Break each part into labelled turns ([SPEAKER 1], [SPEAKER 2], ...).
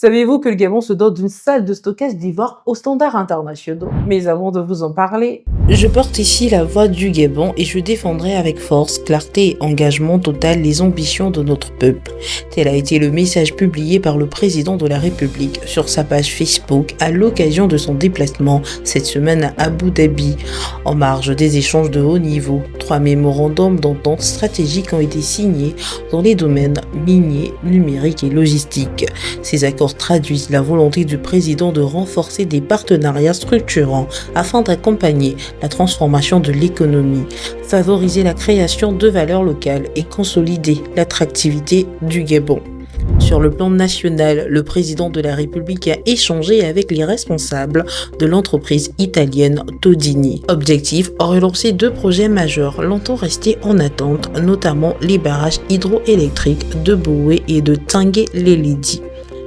[SPEAKER 1] Savez-vous que le Gabon se dote d'une salle de stockage d'ivoire aux standards internationaux? Mais avant de vous en parler, je porte ici la voix du Gabon et je défendrai avec force, clarté et engagement total les ambitions de notre peuple. Tel a été le message publié par le président de la République sur sa page Facebook à l'occasion de son déplacement cette semaine à Abu Dhabi. En marge des échanges de haut niveau, 3 mémorandums d'entente stratégiques ont été signés dans les domaines miniers, numériques et logistiques. Ces accords traduisent la volonté du président de renforcer des partenariats structurants afin d'accompagner la transformation de l'économie, favoriser la création de valeurs locales et consolider l'attractivité du Gabon. Sur le plan national, le président de la République a échangé avec les responsables de l'entreprise italienne Todini. Objectif, relancer 2 projets majeurs longtemps restés en attente, notamment les barrages hydroélectriques de Boué et de Tingué-les-Lydie.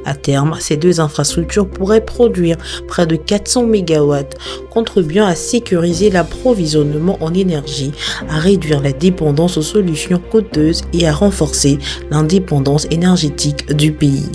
[SPEAKER 1] À terme, ces 2 infrastructures pourraient produire près de 400 MW, contribuant à sécuriser l'approvisionnement en énergie, à réduire la dépendance aux solutions coûteuses et à renforcer l'indépendance énergétique du pays.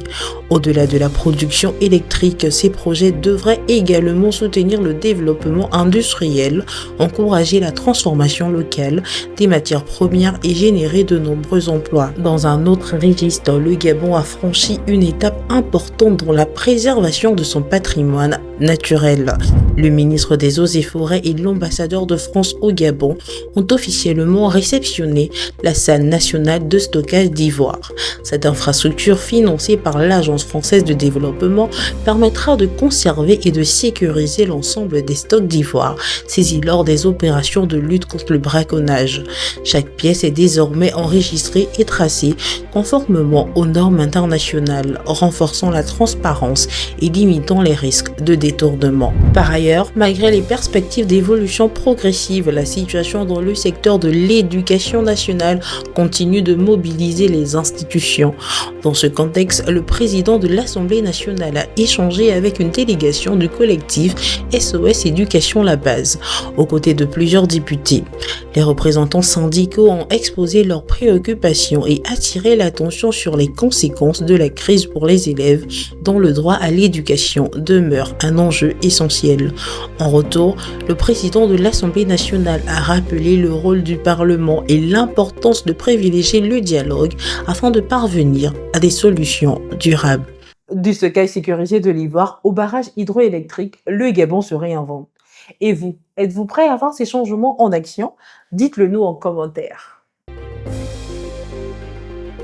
[SPEAKER 1] Au-delà de la production électrique, ces projets devraient également soutenir le développement industriel, encourager la transformation locale des matières premières et générer de nombreux emplois. Dans un autre registre, le Gabon a franchi une étape importante dans la préservation de son patrimoine naturel. Le ministre des Eaux et Forêts et l'ambassadeur de France au Gabon ont officiellement réceptionné la salle nationale de stockage d'ivoire. Cette infrastructure financée par l'Agence française de développement permettra de conserver et de sécuriser l'ensemble des stocks d'ivoire saisis lors des opérations de lutte contre le braconnage. Chaque pièce est désormais enregistrée et tracée conformément aux normes internationales, renforçant la transparence et limitant les risques de détournement. Par ailleurs, malgré les perspectives d'évolution progressive, la situation dans le secteur de l'éducation nationale continue de mobiliser les institutions. Dans ce contexte, le président de l'Assemblée nationale a échangé avec une délégation du collectif SOS Éducation La Base, aux côtés de plusieurs députés. Les représentants syndicaux ont exposé leurs préoccupations et attiré l'attention sur les conséquences de la crise pour les élèves dont le droit à l'éducation demeure un enjeu essentiel. En retour, le président de l'Assemblée nationale a rappelé le rôle du Parlement et l'importance de privilégier le dialogue afin de parvenir à des solutions durables. Du stockage sécurisé de l'ivoire au barrage hydroélectrique, le Gabon se réinvente. Et vous, êtes-vous prêt à voir ces changements en action? Dites-le nous en commentaire.